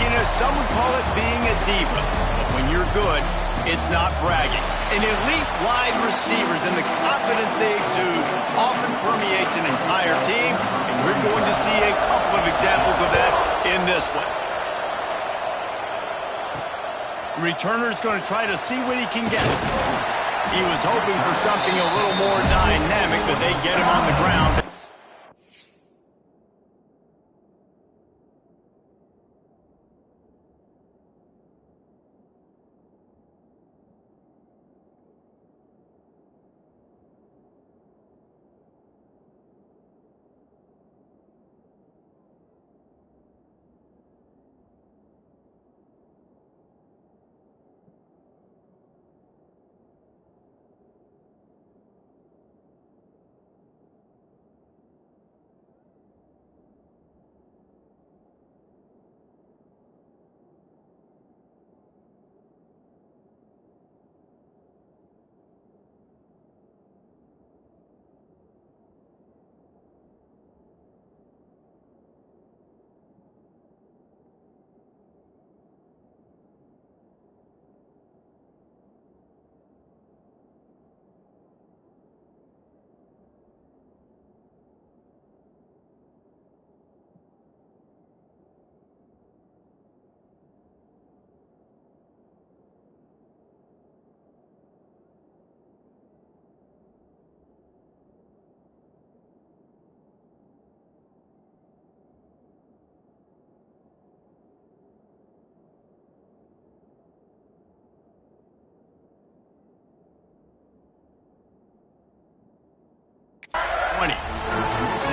Arena, some would call it being a diva. But when you're good, it's not bragging. An elite wide receivers and the confidence they exude often permeates an entire team, and we're going to see a couple of examples of that in this one. Returner's going to try to see what he can get. He was hoping for something a little more dynamic, but they get him on the ground.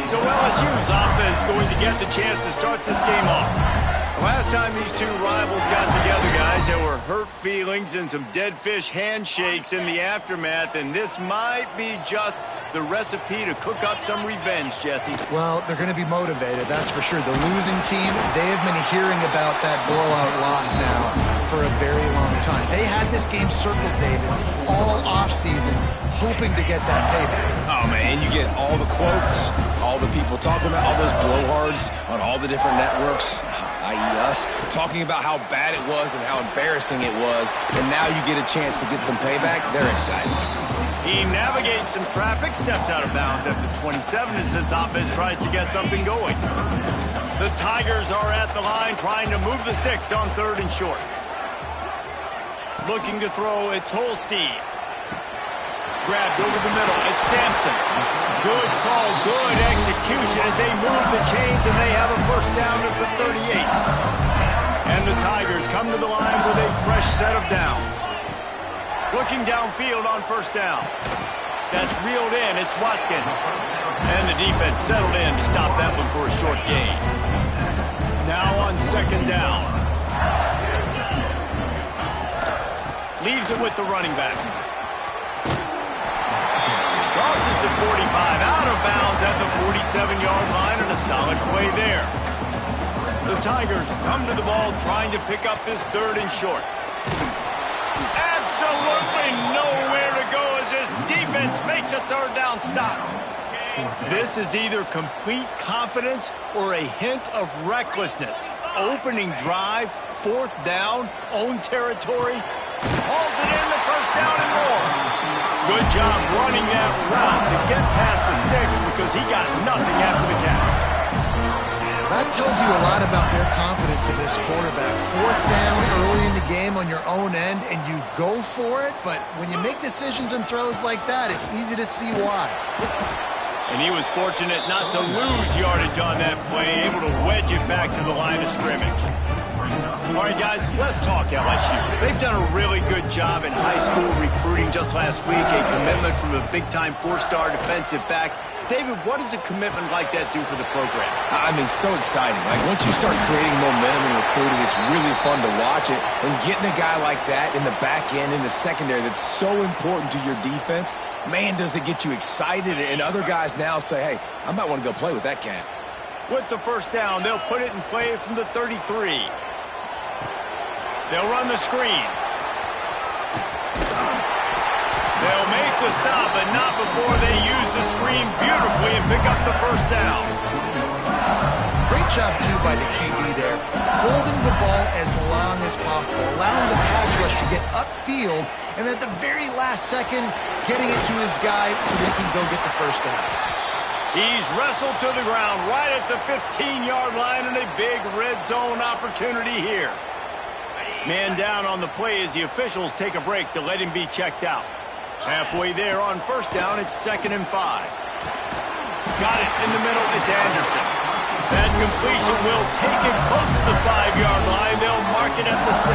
So LSU's offense going to get the chance to start this game off. The last time these two rivals got together, guys, there were hurt feelings and some dead fish handshakes in the aftermath, and this might be just the recipe to cook up some revenge, Jesse. Well, they're going to be motivated, that's for sure. The losing team, they have been hearing about that blowout loss now for a very long time. They had this game circled, David, all offseason, hoping to get that payback. Oh, man, you get all the quotes, all the people talking about all those blowhards on all the different networks, i.e. us, talking about how bad it was and how embarrassing it was, and now you get a chance to get some payback. They're excited. He navigates some traffic, steps out of bounds at the 27 as this offense tries to get something going. The Tigers are at the line trying to move the sticks on 3rd and short. Looking to throw, it's Holstein. Grabbed over the middle, it's Sampson. Good call, good execution as they move the chains and they have a first down at the 38. And the Tigers come to the line with a fresh set of downs. Looking downfield on first down. That's reeled in, it's Watkins. And the defense settled in to stop that one for a short gain. Now on 2nd down. Leaves it with the running back. Crosses the 45, out of bounds at the 47-yard line, and a solid play there. The Tigers come to the ball trying to pick up this 3rd and short. Absolutely nowhere to go as this defense makes a 3rd down stop. This is either complete confidence or a hint of recklessness. Opening drive, 4th down, own territory. Hauls it in, the first down and more. Good job running that route to get past the sticks because he got nothing after the catch. That tells you a lot about their confidence in this quarterback. 4th down early in the game on your own end, and you go for it, but when you make decisions and throws like that, it's easy to see why. And he was fortunate not to lose yardage on that play, able to wedge it back to the line of scrimmage. All right, guys, let's talk LSU. They've done a really good job in high school recruiting just last week, a commitment from a big-time 4-star defensive back. David, what does a commitment like that do for the program? I mean, so exciting. Like, once you start creating momentum in recruiting, it's really fun to watch it. And getting a guy like that in the back end, in the secondary, that's so important to your defense, man, does it get you excited. And other guys now say, hey, I might want to go play with that cat. With the first down, they'll put it in play from the 33. They'll run the screen. They'll make the stop, but not before they use the screen beautifully and pick up the first down. Great job, too, by the QB there. Holding the ball as long as possible, allowing the pass rush to get upfield, and at the very last second, getting it to his guy so that he can go get the first down. He's wrestled to the ground right at the 15-yard line, and a big red zone opportunity here. Man down on the play as the officials take a break to let him be checked out. Halfway there on first down, it's 2nd and 5. Got it in the middle, it's Anderson. That completion will take it close to the 5-yard line. They'll mark it at the 6.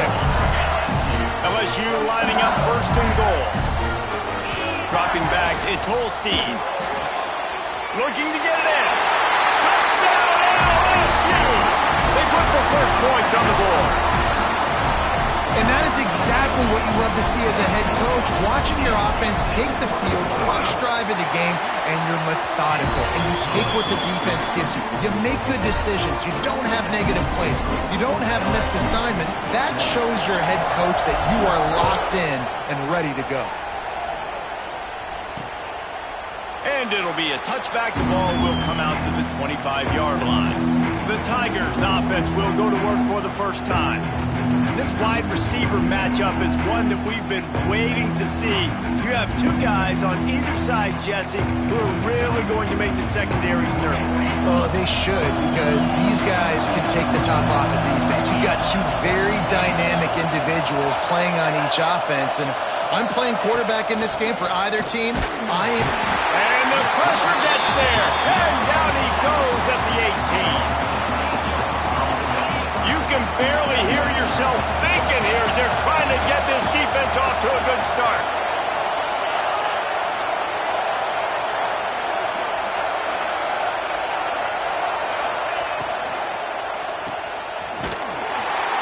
LSU lining up 1st and goal. Dropping back, it's Holstein. Looking to get it in. Touchdown, LSU! They put the first points on the board. And that is exactly what you love to see as a head coach, watching your offense take the field, first drive of the game, and you're methodical, and you take what the defense gives you. You make good decisions. You don't have negative plays. You don't have missed assignments. That shows your head coach that you are locked in and ready to go. And it'll be a touchback. The ball will come out to the 25-yard line. The Tigers' offense will go to work for the first time. This wide receiver matchup is one that we've been waiting to see. You have two guys on either side, Jesse, who are really going to make the secondaries nervous. Oh, they should, because these guys can take the top off of defense. You've got two very dynamic individuals playing on each offense, and if I'm playing quarterback in this game for either team, And the pressure gets there, and down he goes at the 18. You can barely hear yourself thinking here as they're trying to get this defense off to a good start.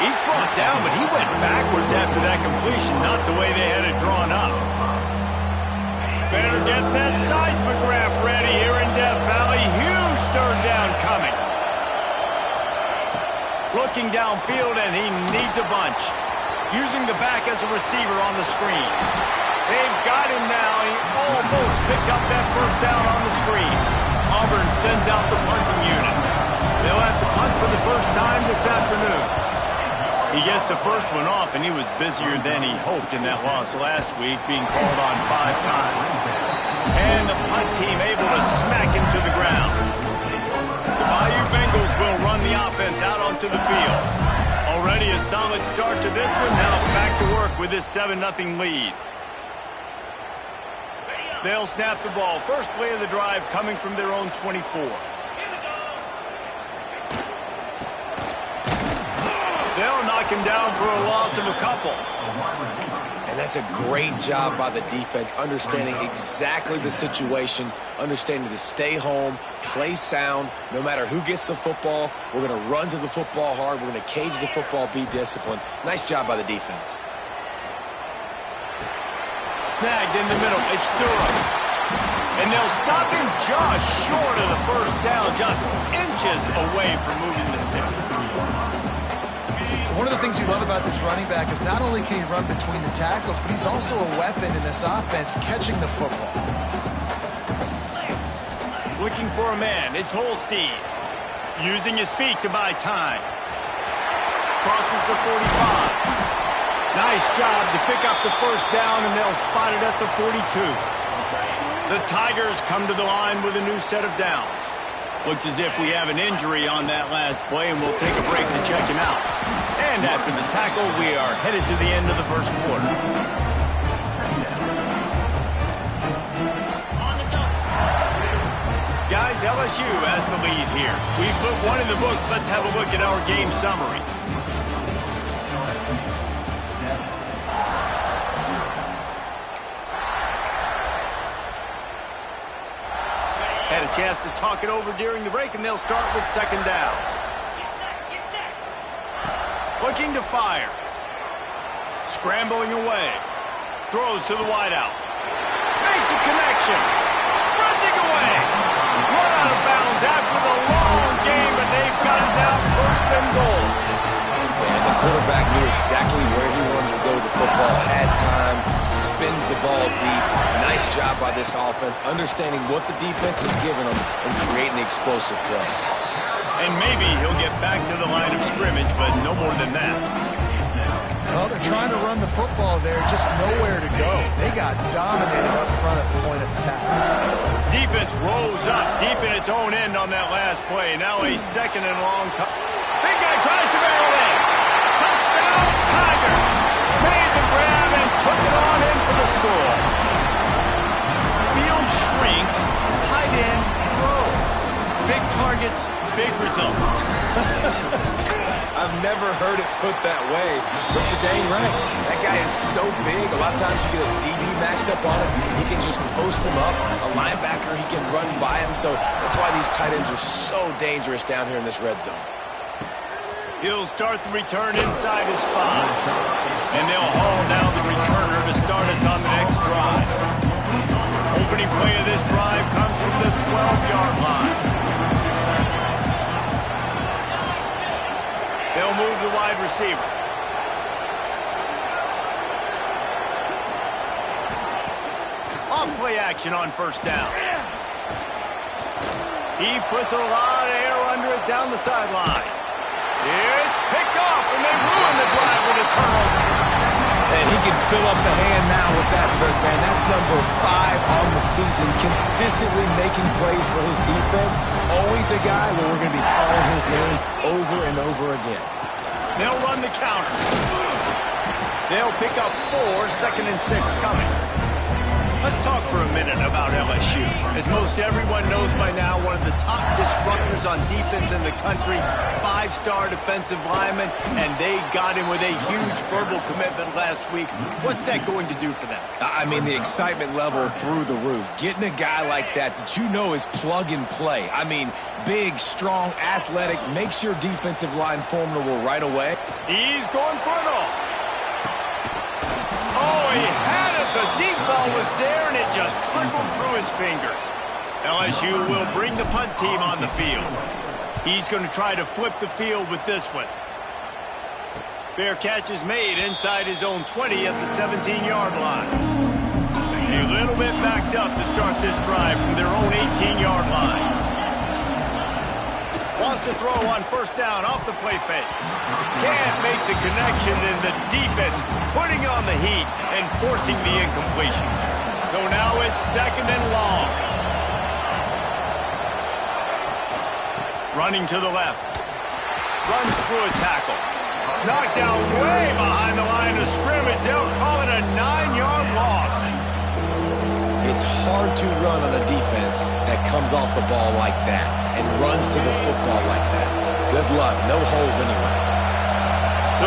He's brought down, but he went backwards after that completion, not the way they had it drawn up. Better get that seismograph ready here in Death Valley. Huge third down coming. Looking downfield, and he needs a bunch. Using the back as a receiver on the screen. They've got him now. He almost picked up that first down on the screen. Auburn sends out the punting unit. They'll have to punt for the first time this afternoon. He gets the first one off, and he was busier than he hoped in that loss last week, being called on 5 times. And the punt team able to smack him to the ground. The Bayou Bengals will run the offense out onto the field. Already a solid start to this one. Now back to work with this 7-0 lead. They'll snap the ball. First play of the drive coming from their own 24. They'll knock him down for a loss of a couple. And that's a great job by the defense, understanding exactly the situation, understanding to stay home, play sound. No matter who gets the football, we're going to run to the football hard. We're going to cage the football, be disciplined. Nice job by the defense. Snagged in the middle. It's Durham. And they'll stop him just short of the first down, just inches away from moving the sticks. One of the things you love about this running back is not only can he run between the tackles, but he's also a weapon in this offense catching the football. Looking for a man. It's Holstein. Using his feet to buy time. Crosses the 45. Nice job to pick up the first down, and they'll spot it at the 42. The Tigers come to the line with a new set of downs. Looks as if we have an injury on that last play, and we'll take a break to check him out. And after the tackle, we are headed to the end of the first quarter. Guys, LSU has the lead here. We've put one in the books. Let's have a look at our game summary. Had a chance to talk it over during the break, and they'll start with 2nd down. Looking to fire. Scrambling away. Throws to the wideout. Makes a connection. Sprinting away. Run out of bounds after the long game, but they've got it down 1st and goal. And the quarterback knew exactly where he wanted to go with the football, had time, spins the ball deep. Nice job by this offense, understanding what the defense is giving them and creating an explosive play. And maybe he'll get back to the line of scrimmage, but no more than that. Well, they're trying to run the football there, just nowhere to go. They got dominated up front at the point of attack. Defense rose up deep in its own end on that last play. Now a second and long. Big guy tries to barrel in. Touchdown, Tiger. Made the grab and took it on in for the score. Field shrinks, tight end grows. Big targets, big results. I've never heard it put that way, but you're dang right. That guy is so big. A lot of times you get a DB matched up on him. He can just post him up. A linebacker, he can run by him. So that's why these tight ends are so dangerous down here in this red zone. He'll start the return inside his 5. And they'll haul down the returner to start us on the next drive. Opening play of this drive comes from the 12-yard line. They'll move the wide receiver. Off play action on first down. He puts a lot of air under it down the sideline. It's picked off, and they ruin the drive with a turnover. And he can fill up the hand now with that, man. That's number 5 on the season, consistently making plays for his defense. Always a guy that we're going to be calling his name over and over again. They'll run the counter. They'll pick up 4, 2nd and 6 coming. Let's talk for a minute about LSU. As most everyone knows by now, one of the top disruptors on defense in the country, 5-star defensive lineman, and they got him with a huge verbal commitment last week. What's that going to do for them? I mean, the excitement level through the roof. Getting a guy like that you know is plug and play. I mean, big, strong, athletic, makes your defensive line formidable right away. He's going for it all. Oh, he had it. The deep ball was there, and it just trickled through his fingers. LSU will bring the punt team on the field. He's going to try to flip the field with this one. Fair catch is made inside his own 20 at the 17-yard line. A little bit backed up to start this drive from their own 18-yard line. Wants to throw on first down off the play fake. Can't make the connection, and the defense putting on the heat and forcing the incompletion. So now it's 2nd and long. Running to the left. Runs through a tackle. Knocked down way behind the line of scrimmage. They'll call it a 9-yard loss. It's hard to run on a defense that comes off the ball like that and runs to the football like that. Good luck. No holes anyway.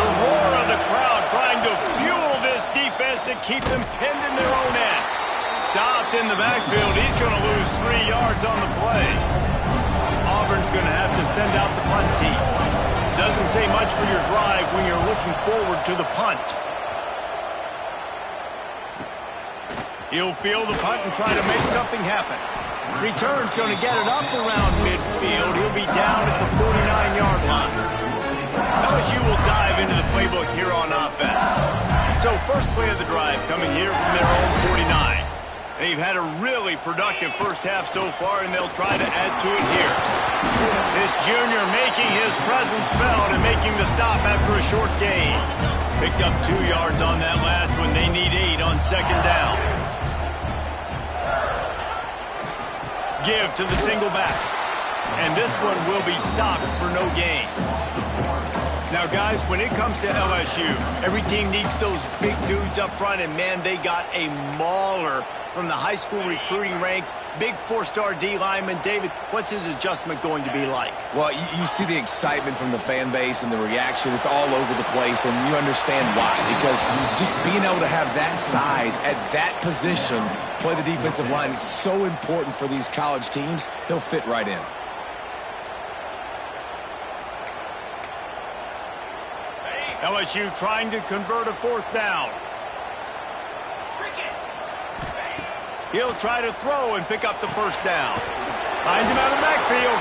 The roar of the crowd trying to fuel this defense to keep them pinned in their own end. Stopped in the backfield. He's going to lose 3 yards on the play. Auburn's going to have to send out the punt team. Doesn't say much for your drive when you're looking forward to the punt. He'll field the punt and try to make something happen. Return's going to get it up around midfield. He'll be down at the 49-yard line. LSU will dive into the playbook here on offense. So first play of the drive coming here from their own 49. They've had a really productive first half so far, and they'll try to add to it here. This junior making his presence felt and making the stop after a short gain. Picked up 2 yards on that last one. They need 8 on second down. Give to the single back. And this one will be stopped for no gain. Now, guys, when it comes to LSU, every team needs those big dudes up front, and, man, they got a mauler from the high school recruiting ranks. Big 4-star D lineman. David, what's his adjustment going to be like? Well, you see the excitement from the fan base and the reaction. It's all over the place, and you understand why. Because just being able to have that size at that position, play the defensive line, is so important for these college teams. He'll fit right in. LSU trying to convert a 4th down. He'll try to throw and pick up the first down. Finds him out of the backfield.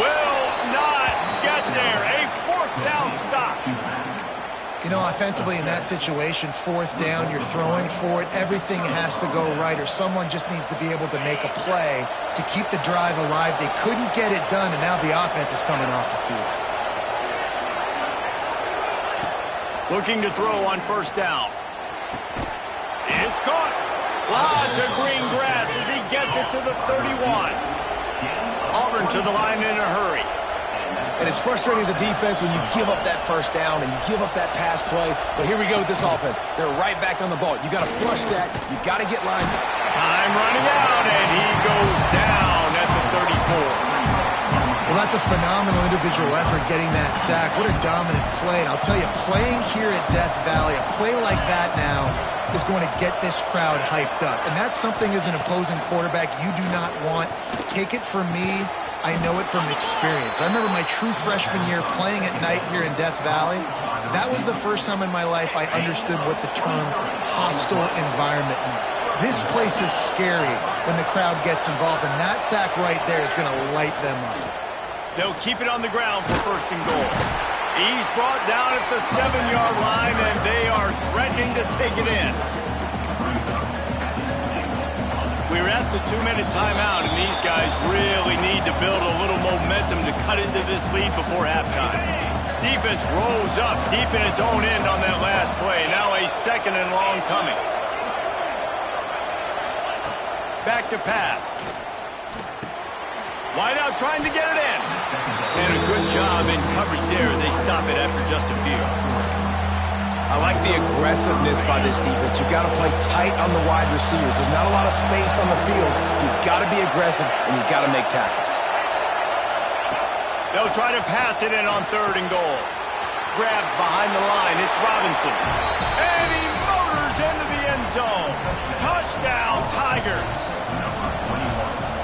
Will not get there. A 4th down stop. You know, offensively in that situation, fourth down, you're throwing for it, everything has to go right, or someone just needs to be able to make a play to keep the drive alive. They couldn't get it done, and now the offense is coming off the field. Looking to throw on first down. It's caught. Lots of green grass as he gets it to the 31. Auburn to the line in a hurry. And it's frustrating as a defense when you give up that first down and you give up that pass play. But here we go with this offense. They're right back on the ball. You got to flush that. You got to get lined up. Time running out, and he goes down at the 34. Well, that's a phenomenal individual effort getting that sack. What a dominant play. And I'll tell you, playing here at Death Valley, a play like that now is going to get this crowd hyped up. And that's something as an opposing quarterback you do not want. Take it from me. I know it from experience. I remember my true freshman year playing at night here in Death Valley. That was the first time in my life I understood what the term hostile environment meant. This place is scary when the crowd gets involved, and that sack right there is going to light them up. They'll keep it on the ground for first and goal. He's brought down at the 7-yard line, and they are threatening to take it in. We're at the 2-minute timeout, and these guys really need to build a little momentum to cut into this lead before halftime. Defense rose up deep in its own end on that last play. Now a second and long coming. Back to pass. Wide out trying to get it in. And a good job in coverage there as they stop it after just a few. I like the aggressiveness by this defense. You got to play tight on the wide receivers. There's not a lot of space on the field. You've got to be aggressive, and you've got to make tackles. They'll try to pass it in on third and goal. Grabbed behind the line. It's Robinson. And he motors into the end zone. Touchdown, Tigers.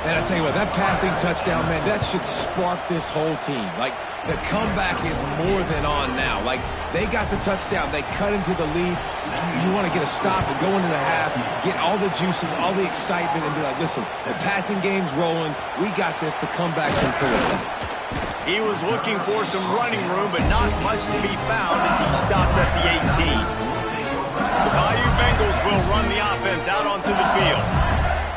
And I tell you what, that passing touchdown, man, that should spark this whole team. Like, the comeback is more than on now. Like, they got the touchdown. They cut into the lead. You want to get a stop and go into the half, get all the juices, all the excitement, and be like, listen, the passing game's rolling. We got this. The comeback's in full effect. He was looking for some running room, but not much to be found as he stopped at the 18. The Bayou Bengals will run the offense out onto the field.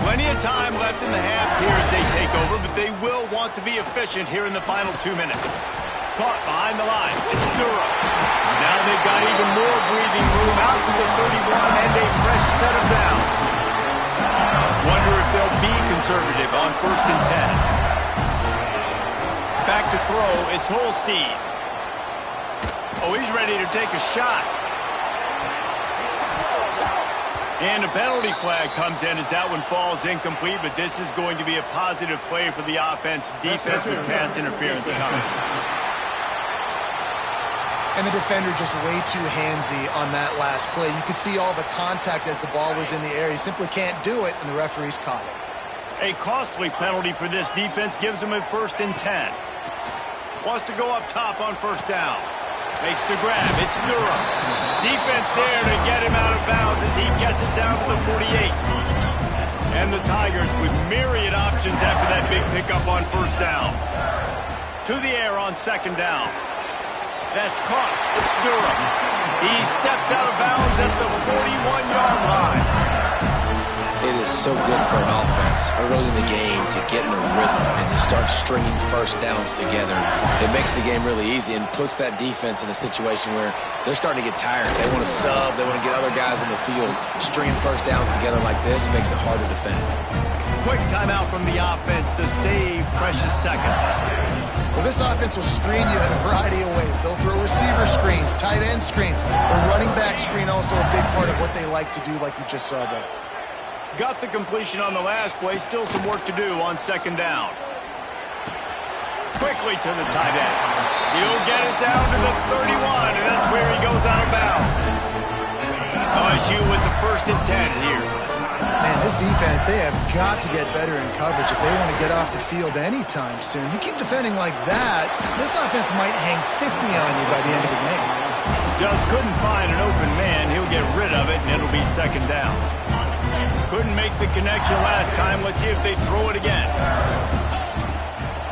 Plenty of time left in the half here as they take over, but they will want to be efficient here in the final 2 minutes. Caught behind the line. It's Durham. Now they've got even more breathing room out to the 31 and a fresh set of downs. Wonder if they'll be conservative on first and 10. Back to throw. It's Holstein. Oh, he's ready to take a shot. And a penalty flag comes in as that one falls incomplete, but this is going to be a positive play for the offense. Defense with pass interference coming. And the defender just way too handsy on that last play. You could see all the contact as the ball was in the air. He simply can't do it, and the referee's caught it. A costly penalty for this defense gives them a first and 10. Wants to go up top on first down. Makes the grab. It's Durham. Defense there to get him out of bounds as he gets it down to the 48. And the Tigers with myriad options after that big pickup on first down. To the air on second down. That's caught. It's Durham. He steps out of bounds at the 41-yard line. It is so good for an offense early in the game to get in a rhythm and to start stringing first downs together. It makes the game really easy and puts that defense in a situation where they're starting to get tired. They want to sub. They want to get other guys in the field. Stringing first downs together like this makes it hard to defend. Quick timeout from the offense to save precious seconds. Well, this offense will screen you in a variety of ways. They'll throw receiver screens, tight end screens. The running back screen also a big part of what they like to do, like you just saw there. Got the completion on the last play. Still some work to do on second down. Quickly to the tight end. He'll get it down to the 31, and that's where he goes out of bounds. LSU with the first and 10 here. Man, this defense, they have got to get better in coverage if they want to get off the field anytime soon. You keep defending like that, this offense might hang 50 on you by the end of the game. Just couldn't find an open man. He'll get rid of it, and it'll be second down. Couldn't make the connection last time. Let's see if they throw it again.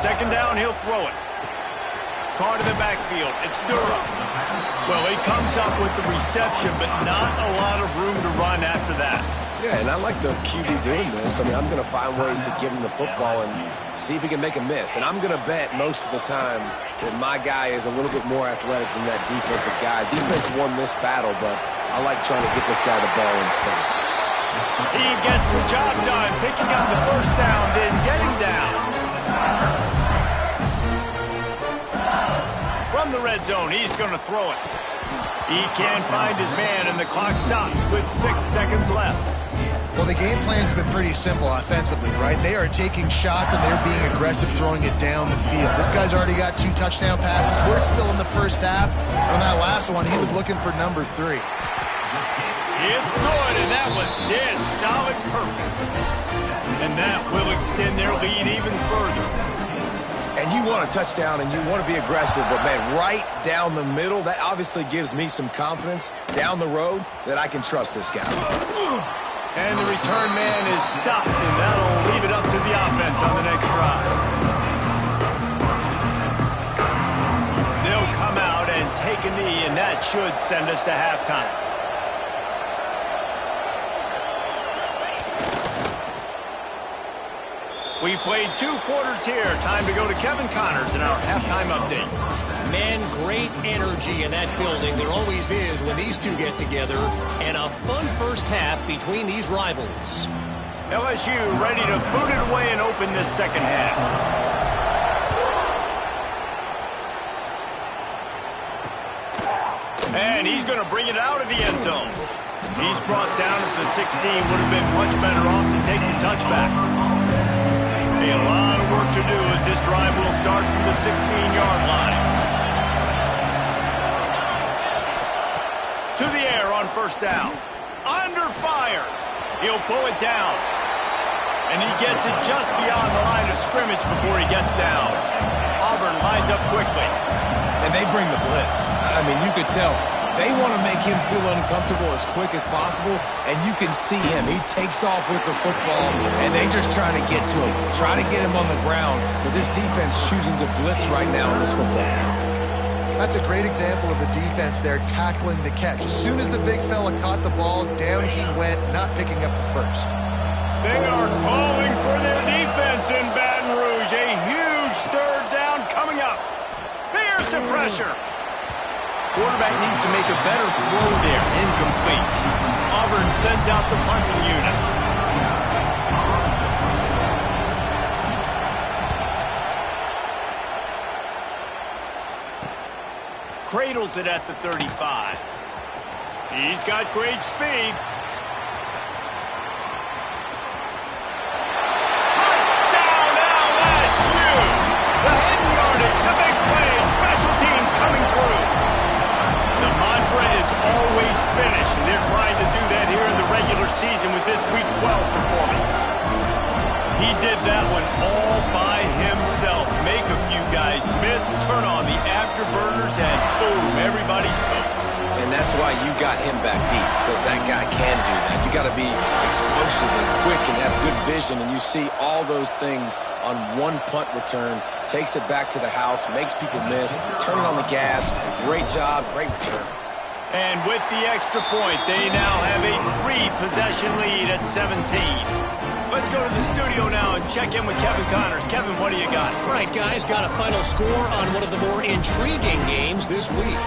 Second down, he'll throw it. Caught in the backfield. It's Durham. Well, he comes up with the reception, but not a lot of room to run after that. Yeah, and I like the QB doing this. I mean, I'm going to find ways to give him the football and see if he can make a miss. And I'm going to bet most of the time that my guy is a little bit more athletic than that defensive guy. Defense won this battle, but I like trying to get this guy the ball in space. He gets the job done, picking up the first down, then getting down. From the red zone, he's going to throw it. He can't find his man, and the clock stops with 6 seconds left. Well, the game plan's been pretty simple offensively, right? They are taking shots, and they're being aggressive, throwing it down the field. This guy's already got 2 touchdown passes. We're still in the first half. On that last one, he was looking for number 3. It's good, and that was dead solid perfect. And that will extend their lead even further. And you want a touchdown, and you want to be aggressive, but, man, right down the middle, that obviously gives me some confidence down the road that I can trust this guy. And the return man is stopped, and that'll leave it up to the offense on the next drive. They'll come out and take a knee, and that should send us to halftime. We've played 2 quarters here. Time to go to Kevin Connors in our halftime update. Man, great energy in that building. There always is when these two get together. And a fun first half between these rivals. LSU ready to boot it away and open this second half. And he's going to bring it out of the end zone. He's brought down at the 16. Would have been much better off to take the touchback. A lot of work to do as this drive will start from the 16-yard line. To the air on first down. Under fire. He'll pull it down. And he gets it just beyond the line of scrimmage before he gets down. Auburn lines up quickly. And they bring the blitz. I mean, you could tell. They want to make him feel uncomfortable as quick as possible, and you can see him. He takes off with the football, and they just try to get to him, try to get him on the ground. But this defense choosing to blitz right now in this football game. That's a great example of the defense there tackling the catch. As soon as the big fella caught the ball, down he went, not picking up the first. They are calling for their defense in Baton Rouge. A huge third down coming up. There's the pressure. Quarterback needs to make a better throw there. Incomplete. Auburn sends out the punting unit. Cradles it at the 35. He's got great speed. Touchdown LSU! The hidden yardage, the big plays, special teams coming through. The mantra is always finish, and they're trying to do that here in the regular season with this Week 12 performance. He did that one all by himself. Make a few guys miss, turn on the afterburners, and boom, everybody's toast. And that's why you got him back deep, because that guy can do that. You got to be explosive and quick and have good vision, and you see all those things on one punt return. Takes it back to the house, makes people miss, turning on the gas. Great job, great return. And with the extra point, they now have a 3-possession lead at 17. Let's go to the studio now and check in with Kevin Connors. Kevin, what do you got? All right, guys, got a final score on one of the more intriguing games this week.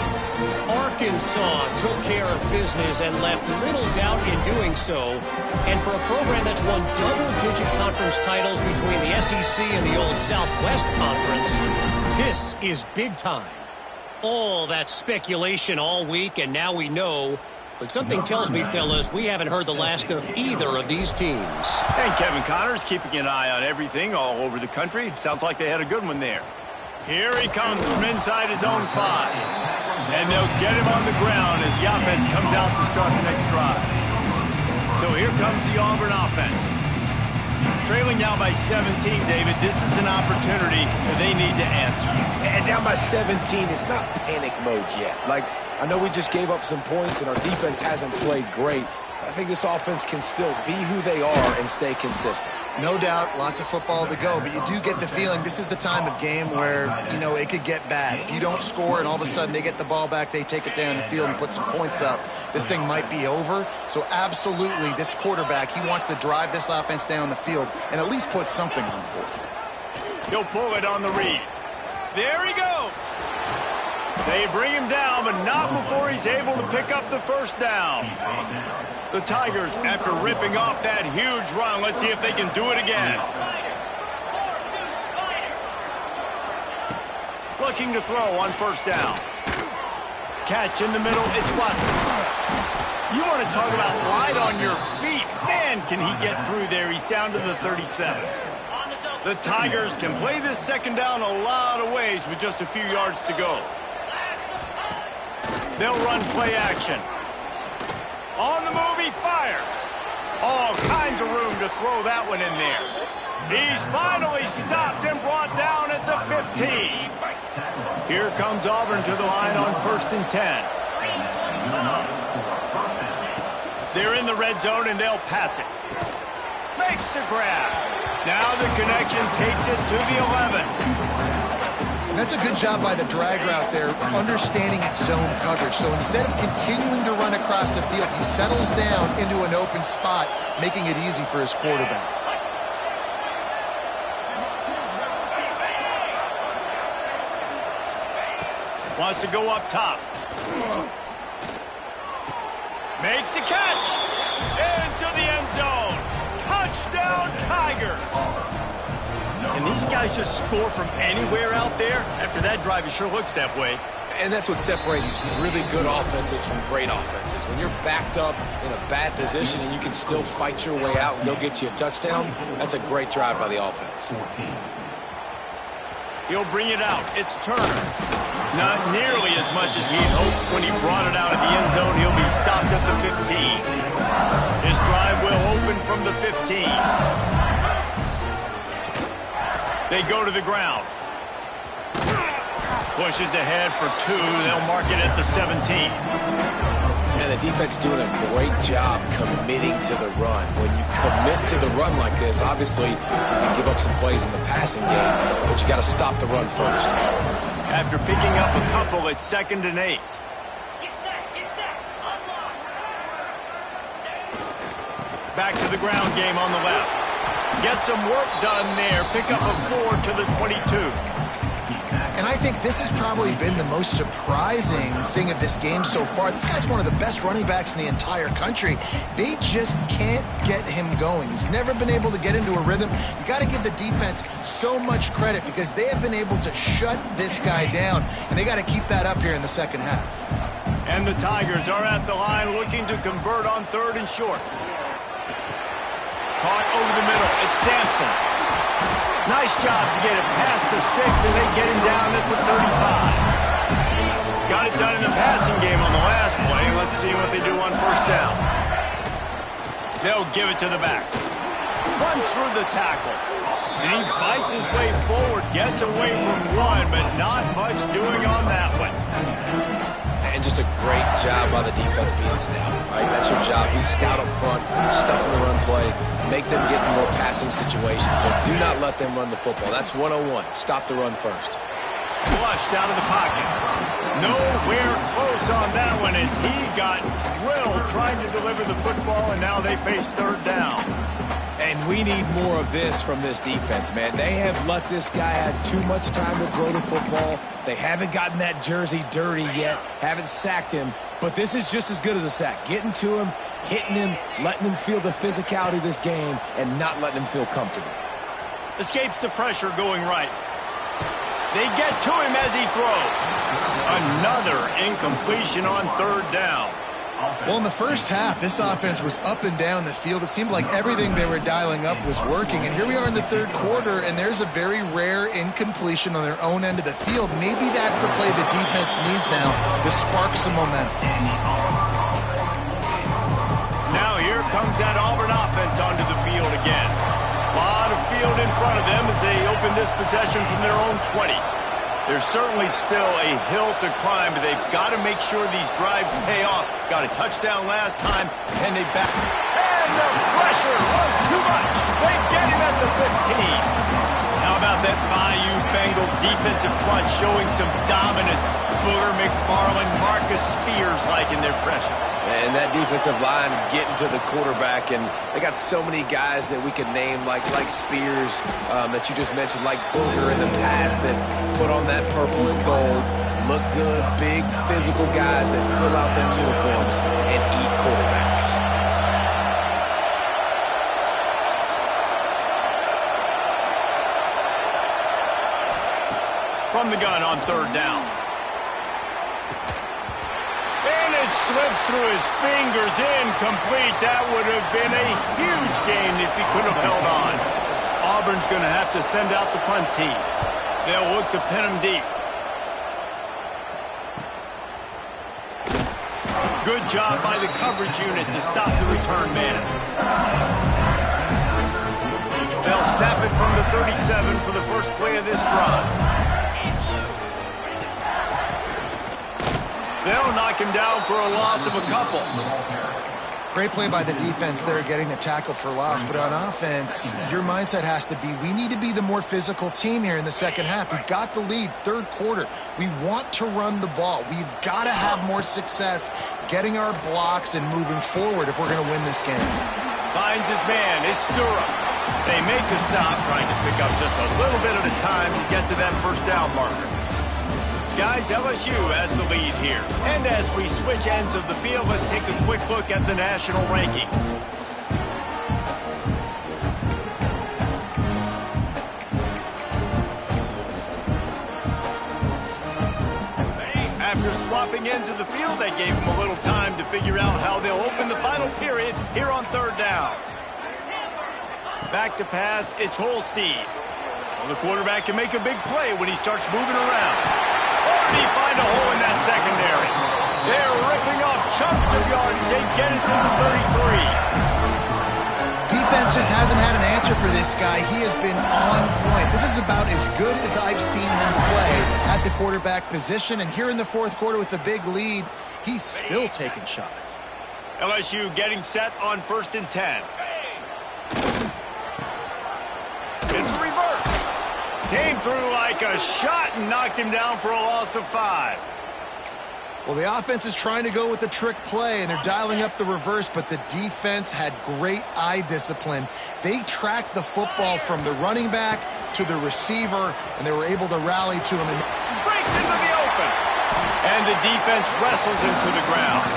Arkansas took care of business and left little doubt in doing so. And for a program that's won double-digit conference titles between the SEC and the old Southwest Conference, this is big time. All that speculation all week, and now we know. But something tells me, fellas, we haven't heard the last of either of these teams. And Kevin Connors keeping an eye on everything all over the country. Sounds like they had a good one there. Here he comes from inside his own 5. And they'll get him on the ground as the offense comes out to start the next drive. So here comes the Auburn offense. Trailing now by 17, David. This is an opportunity that they need to answer. And down by 17, it's not panic mode yet. Like, I know we just gave up some points and our defense hasn't played great. But I think this offense can still be who they are and stay consistent. No doubt, lots of football to go, but you do get the feeling this is the time of game where, you know, it could get bad. If you don't score and all of a sudden they get the ball back, they take it down the field and put some points up, this thing might be over. So absolutely, this quarterback, he wants to drive this offense down the field and at least put something on the board. He'll pull it on the read. There he goes. They bring him down, but not before he's able to pick up the first down. The Tigers, after ripping off that huge run, let's see if they can do it again. Looking to throw on first down. Catch in the middle, it's Watson. You want to talk about light on your feet. Man, can he get through there. He's down to the 37. The Tigers can play this second down a lot of ways with just a few yards to go. They'll run play action. On the move, he fires. All kinds of room to throw that one in there. He's finally stopped and brought down at the 15. Here comes Auburn to the line on 1st and 10. They're in the red zone, and they'll pass it. Makes the grab. Now the connection takes it to the 11. That's a good job by the drag route there, understanding its zone coverage. So instead of continuing to run across the field, he settles down into an open spot, making it easy for his quarterback. Wants to go up top. Makes the catch. Into the end zone. Touchdown, Tiger. And these guys just score from anywhere out there. After that drive, it sure looks that way. And that's what separates really good offenses from great offenses. When you're backed up in a bad position and you can still fight your way out and go get you a touchdown, that's a great drive by the offense. He'll bring it out. It's Turner. Not nearly as much as he'd hoped when he brought it out of the end zone. He'll be stopped at the 15. His drive will open from the 15. They go to the ground. Pushes ahead for 2. They'll mark it at the 17. And the defense doing a great job committing to the run. When you commit to the run like this, obviously you can give up some plays in the passing game, but you got to stop the run first. After picking up a couple, it's 2nd and 8. Back to the ground game on the left. Get some work done there. Pick up a 4 to the 22. And I think this has probably been the most surprising thing of this game so far. This guy's one of the best running backs in the entire country. They just can't get him going. He's never been able to get into a rhythm. You got to give the defense so much credit because they have been able to shut this guy down, and they got to keep that up here in the second half. And the Tigers are at the line looking to convert on 3rd and short. Caught over the middle. It's Sampson. Nice job to get it past the sticks, and they get him down at the 35. Got it done in the passing game on the last play. Let's see what they do on first down. They'll give it to the back. Runs through the tackle. And he fights his way forward, gets away from one, but not much doing on that one. And just a great job by the defense being stout. Right? That's your job. Be scout up front, stuff in the run play, make them get in more passing situations, but do not let them run the football. That's 101. Stop the run first. Flushed out of the pocket. Nowhere close on that one as he got drilled trying to deliver the football, and now they face 3rd down. And we need more of this from this defense, man. They have let this guy have too much time to throw the football. They haven't gotten that jersey dirty yet, haven't sacked him, but this is just as good as a sack. Getting to him, hitting him, letting him feel the physicality of this game, and not letting him feel comfortable. Escapes the pressure going right. They get to him as he throws. Another incompletion on 3rd down. Well, in the first half, this offense was up and down the field. It seemed like everything they were dialing up was working. And here we are in the 3rd quarter, and there's a very rare incompletion on their own end of the field. Maybe that's the play the defense needs now to spark some momentum. Now here comes that Auburn offense onto the field again. A lot of field in front of them as they open this possession from their own 20. There's certainly still a hill to climb, but they've got to make sure these drives pay off. Got a touchdown last time, and they back. And the pressure was too much. They get him at defensive front showing some dominance. Booger McFarland, Marcus Spears liking their pressure. And that defensive line getting to the quarterback, and they got so many guys that we could name like Spears that you just mentioned, like Booger in the past that put on that purple and gold, look good, big physical guys that fill out them uniforms and eat quarterbacks. From the gun on third down. And it slips through his fingers, incomplete. That would have been a huge gain if he could have held on. Auburn's going to have to send out the punt team. They'll look to pin him deep. Good job by the coverage unit to stop the return man. They'll snap it from the 37 for the first play of this drive. They'll knock him down for a loss of a couple. Great play by the defense there, getting the tackle for loss. But on offense, your mindset has to be, we need to be the more physical team here in the second half. We've got the lead, third quarter. We want to run the ball. We've got to have more success getting our blocks and moving forward if we're going to win this game. Finds his man. It's Durham. They make the stop, trying to pick up just a little bit at a time to get to that first down marker. Guys, LSU has the lead here. And as we switch ends of the field, let's take a quick look at the national rankings. After swapping ends of the field, they gave them a little time to figure out how they'll open the final period here on third down. Back to pass, it's Holstein. Well, the quarterback can make a big play when he starts moving around. Already find a hole in that secondary. They're ripping off chunks of yardage. They get it to the 33. Defense just hasn't had an answer for this guy. He has been on point. This is about as good as I've seen him play at the quarterback position. And here in the fourth quarter with a big lead, he's still taking shots. LSU getting set on 1st and 10. It's a reverse. Came through like a shot and knocked him down for a loss of 5. Well, the offense is trying to go with a trick play, and they're dialing up the reverse, but the defense had great eye discipline. They tracked the football from the running back to the receiver, and they were able to rally to him. And breaks into the open. And the defense wrestles him to the ground.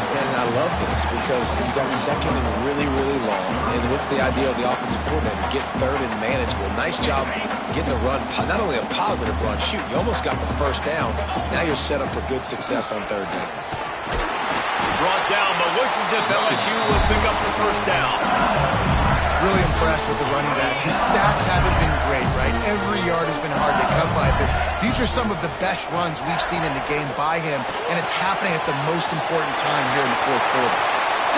And I love this because you got second and really, really long. And what's the idea of the offensive coordinator? Get third and manageable. Nice job getting a run, not only a positive run. Shoot, you almost got the first down. Now you're set up for good success on third down. Brought down, but looks as if LSU will pick up the first down. Really impressed with the running back. His stats haven't been great, right? Every yard has been hard to come by, but these are some of the best runs we've seen in the game by him, and it's happening at the most important time here in the fourth quarter.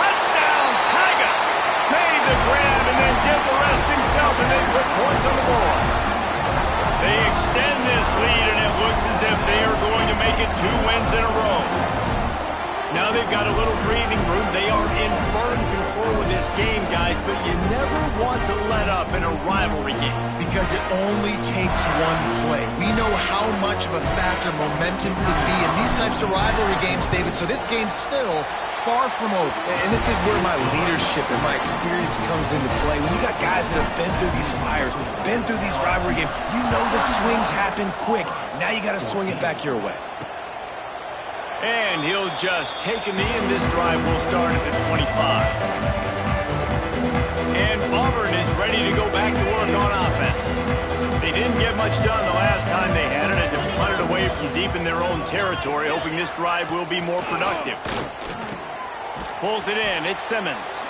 Touchdown, Tigers! Made the grab and then did the rest himself, and they put points on the board. They extend this lead, and it looks as if they are going to make it 2 wins in a row. Now they've got a little breathing room. They are in firm control of this game, guys, but you never want to let up in a rivalry game. Because it only takes one play. We know how much of a factor momentum can be in these types of rivalry games, David, so this game's still far from over. And this is where my leadership and my experience comes into play. When you got guys that have been through these fires, been through these rivalry games, you know the swings happen quick. Now you got to swing it back your way. And he'll just take a knee, and this drive will start at the 25. And Auburn is ready to go back to work on offense. They didn't get much done the last time they had it, and to punt it away from deep in their own territory, hoping this drive will be more productive. Pulls it in. It's Simmons.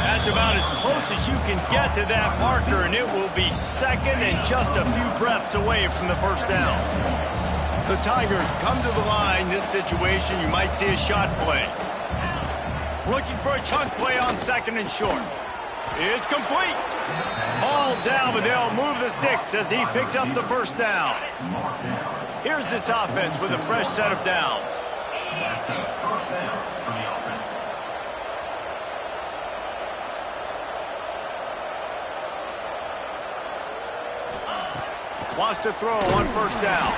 That's about as close as you can get to that marker, and it will be second and just a few breaths away from the first down. The Tigers come to the line. This situation, you might see a shot play. Looking for a chunk play on 2nd and short. It's complete. Hauled down, but they'll move the sticks as he picks up the first down. Here's this offense with a fresh set of downs. Wants to throw on first down.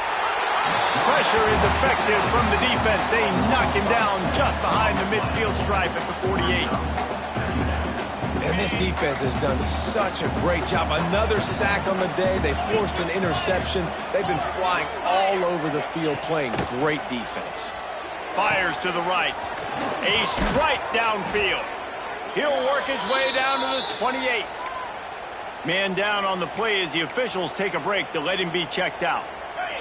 Pressure is effective from the defense. They knock him down just behind the midfield stripe at the 48. And this defense has done such a great job. Another sack on the day. They forced an interception. They've been flying all over the field playing great defense. Fires to the right. A strike downfield. He'll work his way down to the 28. Man down on the play as the officials take a break to let him be checked out.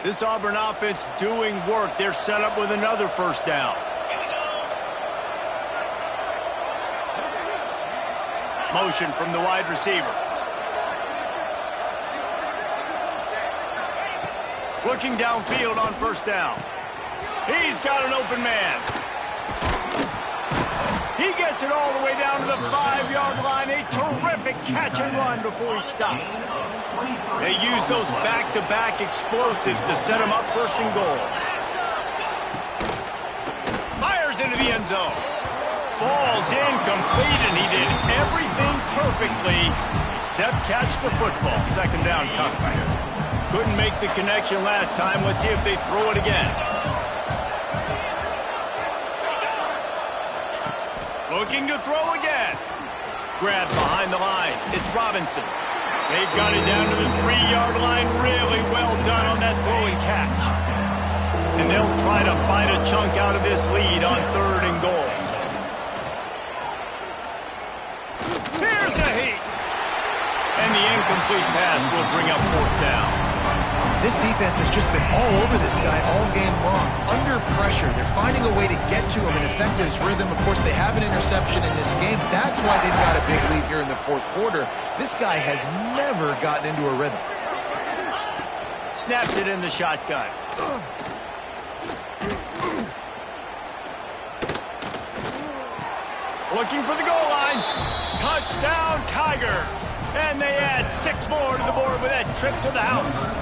This Auburn offense doing work. They're set up with another first down. Motion from the wide receiver. Looking downfield on first down. He's got an open man. He gets it all the way down to the 5-yard line. A terrific catch and run before he stopped. They use those back-to-back explosives to set him up first and goal. Fires into the end zone. Falls incomplete, and he did everything perfectly except catch the football. Second down coming. Couldn't make the connection last time. Let's see if they throw it again. Looking to throw again. Grabbed behind the line. It's Robinson. They've got it down to the 3-yard line. Really well done on that throw and catch. And they'll try to bite a chunk out of this lead on third and goal. Here's a heat. And the incomplete pass will bring up fourth down. This defense has just been all over this guy all game long. Under pressure, they're finding a way to get to him and affect his rhythm. Of course, they have an interception in this game. That's why they've got a big lead here in the fourth quarter. This guy has never gotten into a rhythm. Snaps it in the shotgun. Looking for the goal line. Touchdown, Tigers. And they add 6 more to the board with that trip to the house.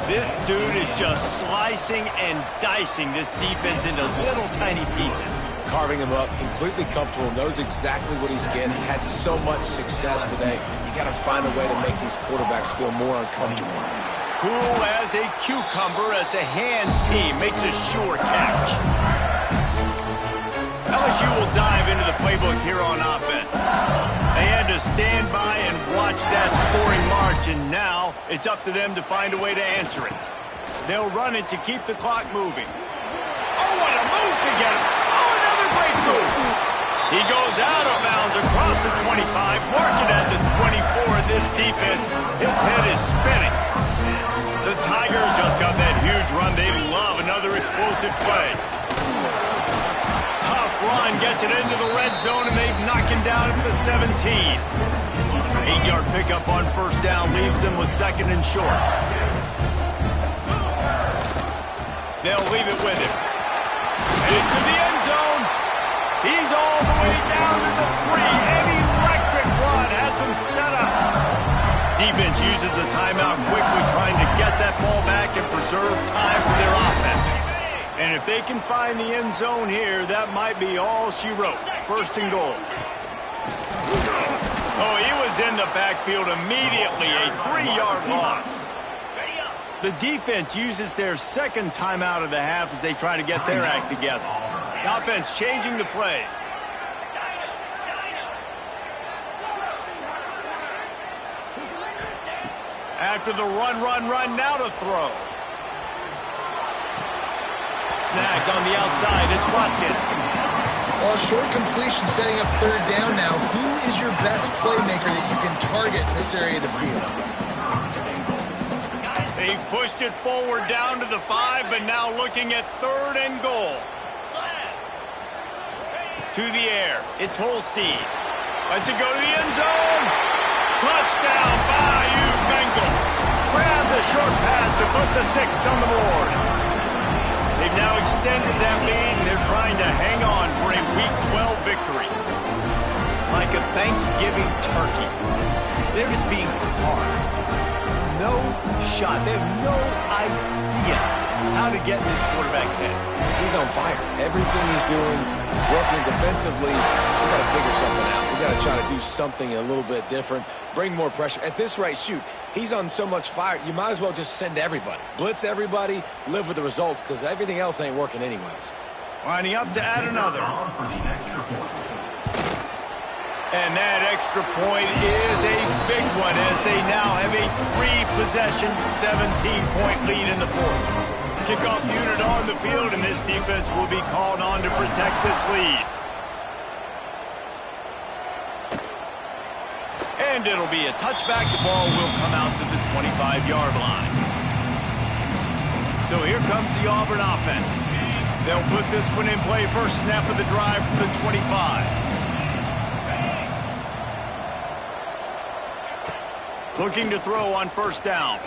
This dude is just slicing and dicing this defense into little tiny pieces. Carving him up, completely comfortable, knows exactly what he's getting. Had so much success today. You got to find a way to make these quarterbacks feel more uncomfortable. Cool as a cucumber as the hands team makes a sure catch. LSU will dive into the playbook here on offense. They had to stand by and watch that scoring march, and now it's up to them to find a way to answer it. They'll run it to keep the clock moving. Oh, what a move to get him. Oh, another great move. He goes out of bounds across the 25, marking at the 24 in this defense. Its head is spinning. The Tigers just got that huge run. They love another explosive play. Run gets it into the red zone, and they've knocked him down at the 17. 8-yard pickup on first down leaves them with second and short. They'll leave it with him. Into the end zone. He's all the way down to the 3. An electric run has him set up. Defense uses a timeout quickly, trying to get that ball back and preserve time for their offense. And if they can find the end zone here, that might be all she wrote. First and goal. Oh, he was in the backfield immediately. A 3-yard loss. The defense uses their second timeout of the half as they try to get their act together. The offense changing the play. After the run, now to throw. Snagged on the outside, it's Watkins. Well, short completion setting up third down now. Who is your best playmaker that you can target in this area of the field? They've pushed it forward down to the 5, but now looking at third and goal. To the air, it's Holstein. Lets it go to the end zone. Touchdown, Bayou Bengals. Grab the short pass to put the 6 on the board. They've now extended that lead, and they're trying to hang on for a Week 12 victory. Like a Thanksgiving turkey, they're just being carved. no shot. They have no idea how to get in this quarterback's head. He's on fire. Everything he's doing is working defensively. We got to figure something out. We got to try to do something a little bit different, bring more pressure. At this rate, shoot, he's on so much fire, you might as well just send everybody. Blitz everybody, live with the results, because everything else ain't working anyways. Lining up to add another. And that extra point is a big one as they now have a 3-possession, 17-point lead in the fourth. Kickoff unit on the field, and this defense will be called on to protect this lead. And it'll be a touchback. The ball will come out to the 25-yard line. So here comes the Auburn offense. They'll put this one in play. First snap of the drive from the 25. Looking to throw on first down.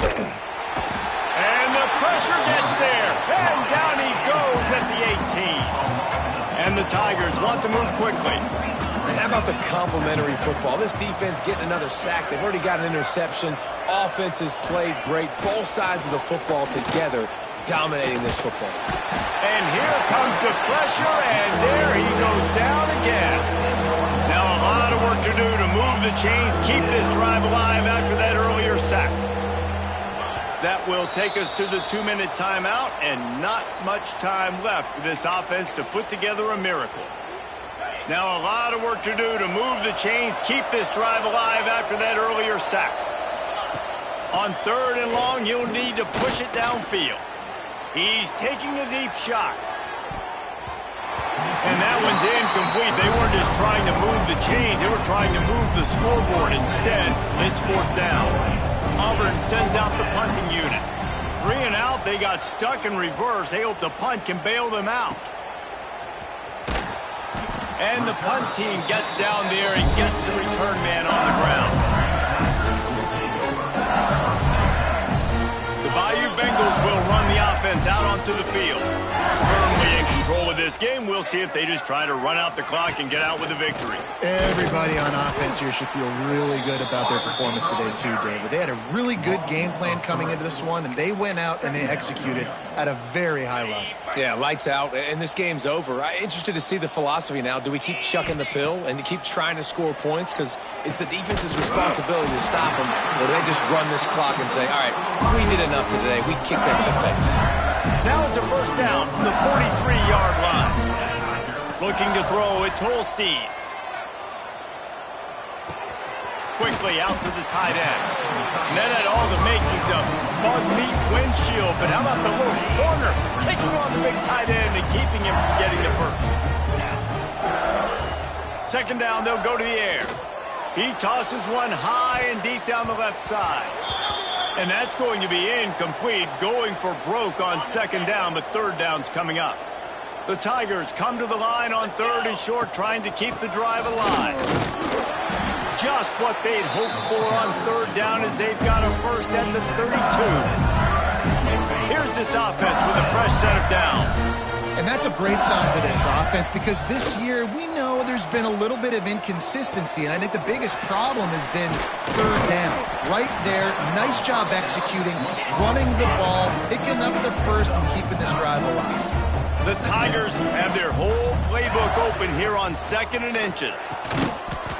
And the pressure gets there. And down he goes at the 18. And the Tigers want to move quickly. And how about the complimentary football? This defense getting another sack. They've already got an interception. Offense has played great. Both sides of the football together dominating this football. And here comes the pressure, and there he goes down again. Now a lot of work to do to move the chains, keep this drive alive after that earlier sack. That will take us to the 2-minute timeout, and not much time left for this offense to put together a miracle. Now a lot of work to do to move the chains, keep this drive alive after that earlier sack. On 3rd and long, he'll need to push it downfield. He's taking a deep shot. And that one's incomplete. They weren't just trying to move the chains. They were trying to move the scoreboard instead. It's 4th down. Auburn sends out the punting unit. 3 and out. They got stuck in reverse. They hope the punt can bail them out. And the punt team gets down there and gets the return man on the ground. The Bayou Bengals will run the offense out onto the field. Firmly in control of this game. We'll see if they just try to run out the clock and get out with a victory. Everybody on offense here should feel really good about their performance today too, David. They had a really good game plan coming into this one, and they went out and they executed at a very high level. Yeah, lights out, and this game's over. I'm interested to see the philosophy now. Do we keep chucking the pill and keep trying to score points? Because it's the defense's responsibility to stop them, or do they just run this clock and say, all right, we did enough today. We kicked them in the face. Now it's a first down from the 43-yard line. Looking to throw, it's Holstein. Quickly out to the tight end. And that had all the makings of bug meat windshield, but how about the little corner taking on the big tight end and keeping him from getting the first? 2nd down, they'll go to the air. He tosses one high and deep down the left side. And that's going to be incomplete, going for broke on 2nd down, but 3rd down's coming up. The Tigers come to the line on 3rd and short, trying to keep the drive alive. Just what they'd hoped for on 3rd down as they've got a first at the 32. Here's this offense with a fresh set of downs. And that's a great sign for this offense because this year we know there's been a little bit of inconsistency, and I think the biggest problem has been 3rd down. Right there, nice job executing, running the ball, picking up the first, and keeping this drive alive. The Tigers have their whole playbook open here on 2nd and inches.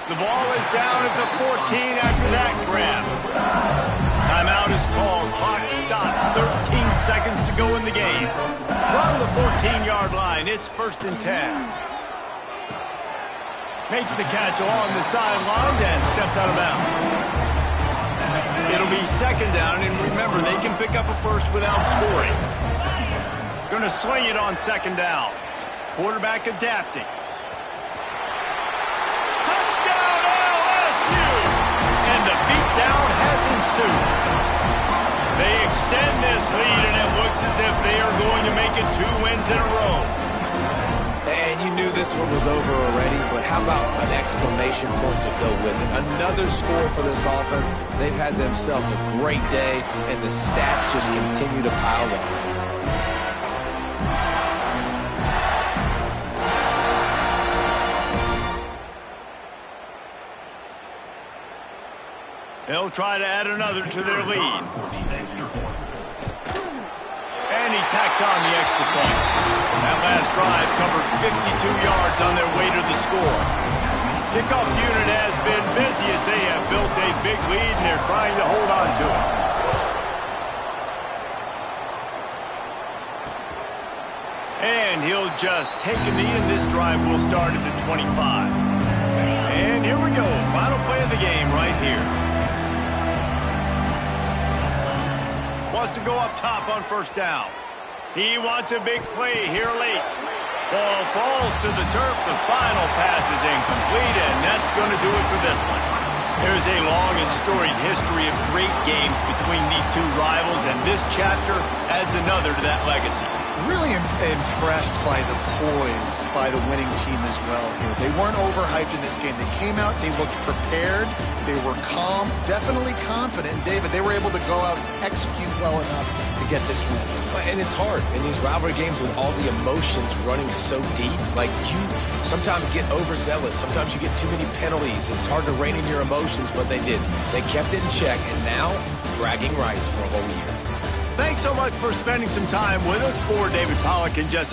The ball is down at the 14 after that grab. Timeout is called. Clock stops. 13 seconds to go in the game. From the 14-yard line, it's 1st and 10. Makes the catch along the sidelines and steps out of bounds. It'll be 2nd down, and remember, they can pick up a first without scoring. Going to swing it on 2nd down. Quarterback adapting. And the beatdown has ensued. They extend this lead, and it looks as if they are going to make it 2 wins in a row. And you knew this one was over already, but how about an exclamation point to go with it? Another score for this offense. They've had themselves a great day, and the stats just continue to pile up. They'll try to add another to their lead. And he tacks on the extra point. That last drive covered 52 yards on their way to the score. Kickoff unit has been busy as they have built a big lead, and they're trying to hold on to it. And he'll just take a knee, and this drive will start at the 25. And here we go. Final play of the game right here. Wants to go up top on first down. He wants a big play here late. Ball falls to the turf. The final pass is incomplete, and that's going to do it for this one. There's a long and storied history of great games between these two rivals, and this chapter adds another to that legacy. Really impressed by the poise by the winning team as well here. They weren't overhyped in this game. They came out, they looked prepared, they were calm, definitely confident. And David, they were able to go out and execute well enough to get this win. And it's hard in these rivalry games with all the emotions running so deep. Like, you sometimes get overzealous. Sometimes you get too many penalties. It's hard to rein in your emotions, but they did. They kept it in check, and now bragging rights for a whole year. Thanks so much for spending some time with us. For David Pollack and Jesse